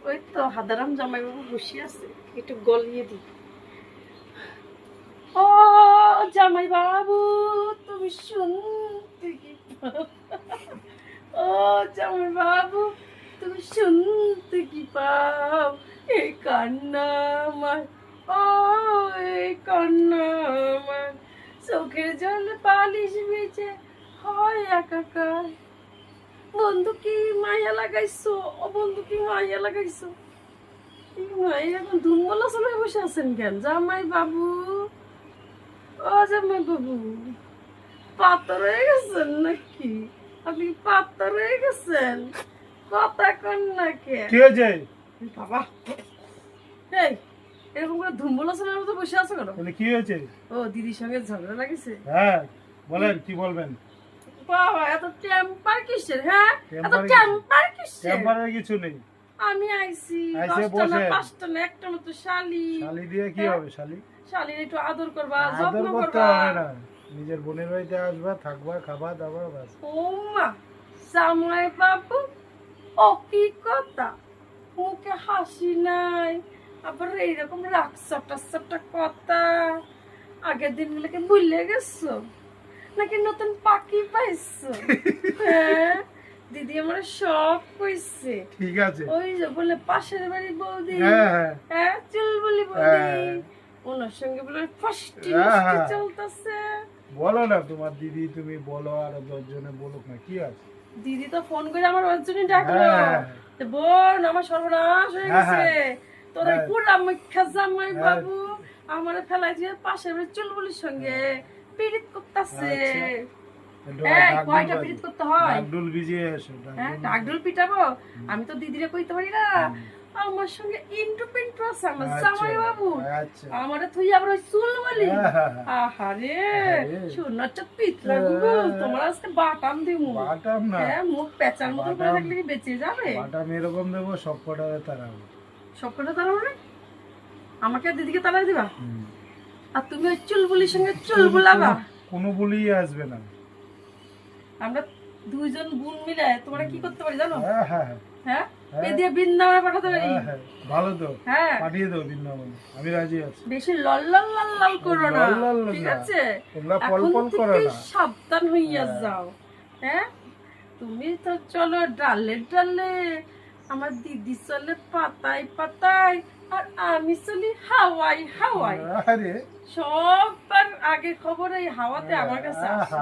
ওই তো হাদারাম জামাইবাবু বসে আছে, একটু গলিয়ে দি। ও জামাইবাবু, তুমি শুনতে কি পাও? ও জামাইবাবু, তুমি শুনতে কি পাও? এই কান্না আমার, ও এই কান্না আমার, চোখের জল পালিশ ভিজে হয় একাকার। বন্ধু কি মায়া লাগাইছো? ও বন্ধু কি মায়া লাগাইছো? কি মায়া, এখন ধুমগলা চলে বসে আছেন কেন জামাই বাবু? ও জামাই বাবু, পাতর হয়ে গেছেন নাকি? আপনি কি পাতর হয়ে গেছেন? কথা কন না কে? কি হয়েছে? বাবা, এই এরকম করে ধুমগলা চলে মতো বসে আছো কেন? বলে কি হয়েছে? ও দিদির সঙ্গে ঝগড়া লাগিছে? হ্যাঁ বলেন, কি বলবেন? বাবা, এত টেম্পার কিসের? হ্যাঁ, এত টেম্পার টেম্পার কিসের? টেম্পারের কিছু নেই। আমি আইছি আইসে 10টা না বসেন। 5টা না একটা মতো শালি। শালি দিয়ে কি হ্যাঁ? হবে? শালি শালির একটু আদর করবা, আদর যত্ন করতে করবা। হবে না, নিজের বোনের বাড়িতে আসবা, থাকবা, খাবা দাবা, বাস। ও মা, জামাই বাবু, ও কি কথা, মুখে হাসি নাই, আবার এইরকম রাগ সাপটা সাপটা কথা। আগের দিনগুলোকে ভুলে গেছো নাকি নতুন পাখি পাইছো? হ্যাঁ, দিদি আমার শখ হইছে। ঠিক আছে। ওই যে বলে পাশের বাড়ি বৌদি, হ্যাঁ হ্যাঁ হ্যাঁ চুল বলি বৌদি, হ্যাঁ। ওনার সঙ্গে বলে ফাস্টি হ্যাঁ, মিষ্টি হ্যাঁ। চলতেছে। বলো না তোমার দিদি, তুমি বলো, আর 10 জনে বলুক না, কি আছে? দিদি তো ফোন করে আমার ওর জন্য ডাকলো, হ্যাঁ। যে বোন আমার সর্বনাশ হয়ে হ্যাঁ, গেছে, হ্যাঁ। তোর হ্যাঁ। পুরা মুখা জামাই হ্যাঁ। বাবু আমার ফেলাই দিয়ে পাশের বাড়ি চুলবুলির সঙ্গে পীড়িত করতেছে। হ্যাঁ, কয়টা পীড়িত করতে হয়? ডাকডুল ভিজিয়ে এসো, হ্যাঁ, ডাকডুল। ডাকডোল পিটাবো? আমি তো দিদিরে কইতে পারি না, আমার সঙ্গে ইন্টু পিন্টু আছে আমার জামাই বাবু। আচ্ছা। আমারে তুই আবার ওই চুল বলি? আহারে, সোনারটা পিতলা গুলো তোমার আজকে বাটাম দিমু। বাটাম না, হ্যাঁ, মুখ পেঁচার মতো করে রাখলে কি বেঁচে যাবে? বাটাম এরকম দেবো, সব কটা তারাবো। সবকটা তারা মানে আমাকে দিদিকে তারা দিবা, আর তুমি ওই চুলবুলির সঙ্গে চুল বুলাবা? কোনো বলেই আসবে না। আমরা দুইজন বোন মিলে তোমরা কি করতে পারি জানো? হ্যাঁ হ্যাঁ হ্যাঁ, এ দিয়ে বৃন্দাবনে পাঠাতে পারি। হ্যাঁ হ্যাঁ, ভালো তো, হ্যাঁ, পাঠিয়ে দাও বৃন্দাবনে, আমি রাজি আছি। বেশি লল লল লল লল করো না, লল লল ঠিক না। আছে? তোমরা এখন পলপল করো থেকেই না। সাবধান হইয়া হ্যাঁ। যাও। হ্যাঁ, তুমি তো চলো ডালে ডালে, আমার দিদি চলে পাতায় পাতায়, আর আমি চলি হাওয়াই হাওয়াই। আরে সবার আগে খবর এই হাওয়াতে আমার কাছে আসে।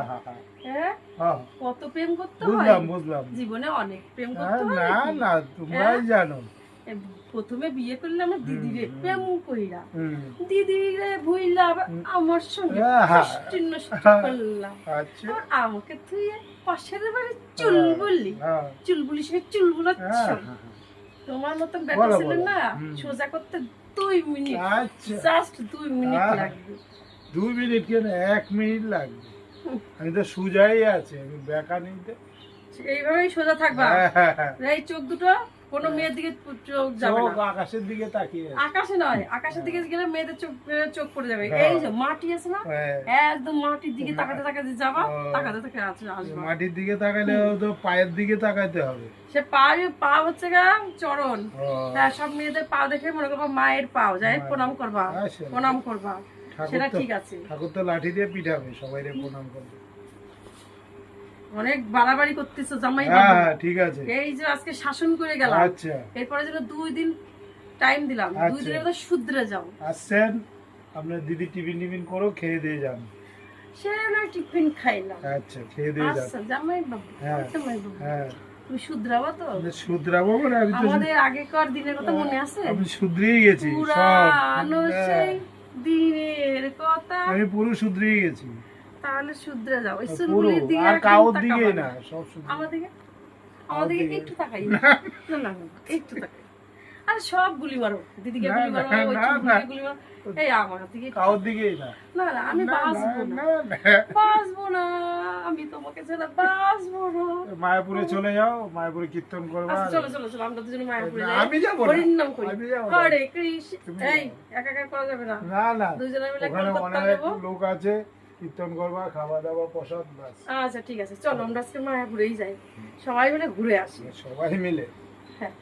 হ্যাঁ, হ্যাঁ, কত প্রেম করতে হয়, বুঝলাম বুঝলাম। জীবনে অনেক প্রেম করতে হয় না নাকি? না, তোমরাই জানো। এ, প্রথমে বিয়ে করলে আমার দিদিরে প্রেম কইরা, হুম। দিদিরে ভুইলা আবার আমার সঙ্গে আহা। নষ্ট করলাম। আচ্ছা। আর আমাকে তুই পাশের বাড়ি চুল বললি, হ্যাঁ, চুল বলিস চুল বুলাচ্ছ। হ্যাঁ, হ্যাঁ। তোমার মতন বেটা বলো, ছিল বলো। না, হুম। সোজা করতে 2 মিনিট, আচ্ছা। জাস্ট 2 মিনিট হ্যাঁ। লাগবে। 2 মিনিট কেন, 1 মিনিট লাগবে। আমি তো সুজাই আছে, আমি বেকা নেই তো। এইভাবেই সোজা থাকবা। হ্যাঁ, হ্যাঁ, হ্যাঁ। এই চোখ দুটো কোনো মেয়ের দিকে চোখ যাবে চোখ না, আকাশের দিকে তাকিয়ে আছে। আকাশে নয়, আকাশের দিকে গেলে মেয়েদের চোখ চোখ পড়ে যাবে। হ্যাঁ। এই যে মাটি আছে না, হ্যাঁ। একদম মাটির দিকে তাকাতে তাকাতে যাবা, ও। তাকাতে তাকাতে আসবা। মাটির দিকে তাকাইলে তো পায়ের দিকে তাকাইতে হবে। সে পা হচ্ছে গা চরণ। ও। হ্যাঁ, সব মেয়েদের পা দেখে মনে করবা মায়ের পাও, যাই প্রণাম করবা, আচ্ছা। প্রণাম করবা, সেটা ঠিক আছে। ঠাকুর তো লাঠি দিয়ে পিঠাবে, সবাই প্রণাম করবে। অনেক বাড়াবাড়ি করতেছো জামাই হ্যাঁ বাবু। হ্যাঁ, ঠিক আছে। এই যে আজকে শাসন করে গেলাম, আচ্ছা। এরপরে যেন 2 দিন টাইম দিলাম, 2 আচ্ছা। দিনের মধ্যে শুধরে যাও। আসছেন, আপনার দিদি টিফিন টিফিন করো, খেয়ে দিয়ে যান। সে না টিফিন খাইলাম। আচ্ছা, খেয়ে দিয়ে যান। আচ্ছা জামাই বাবু, হ্যাঁ। জামাই বাবু, হ্যাঁ, তুমি শুধরাবা তো? আমি শুধরাবো মানে, আমি তো আমাদের আগেকার দিনের কথা মনে আছে? আমি শুধরিয়ে গেছি সব। পুরানো হ্যাঁ, সেই দিনের কথা। আমি পুরো শুধরিয়ে গেছি তাহলে শুধরে যাও, এই পুরো। চুলগুলির দিকে আর একদম কাউর তাকাবা দিকে না। না, সব শুধরিয়ে। আমার দিকে, আমার দিকে দিকে। একটু তাকাই না, না না না, একটু তাকাই। আরে সব গুলি মারো, দিদিকে না, গুলি মারো, না, ওই না, চুলগুলিকে না। গুলি মারো, এই আমার দিকে একটু কাউর দিকেই না। না না, আমি না, বাঁচবো না, না, না। বাঁচবো না, আমি তোমাকে ছাড়া বাঁচবো না। মায়াপুরে চলে যাও, মায়াপুরে কীর্তন করবা। আচ্ছা চলো চলো চলো, আমরা দুজনে মায়াপুরে না, যাই, আমি যাবো না। হরির নাম করি, আমি যাবো না। হরে কৃষ্ণ। তুমি এই যাও। একা একা করা যাবে না, না না, দুজনে মিলে ওখানে কলকাতা অনেক নেবো। লোক আছে, কীর্তন করবা, খাওয়া দাওয়া, প্রসাদ, বাস। আচ্ছা ঠিক আছে, চলো আমরা আজকে মায়াপুরেই যাই, সবাই মিলে ঘুরে আসি। সবাই মিলে। হ্যাঁ।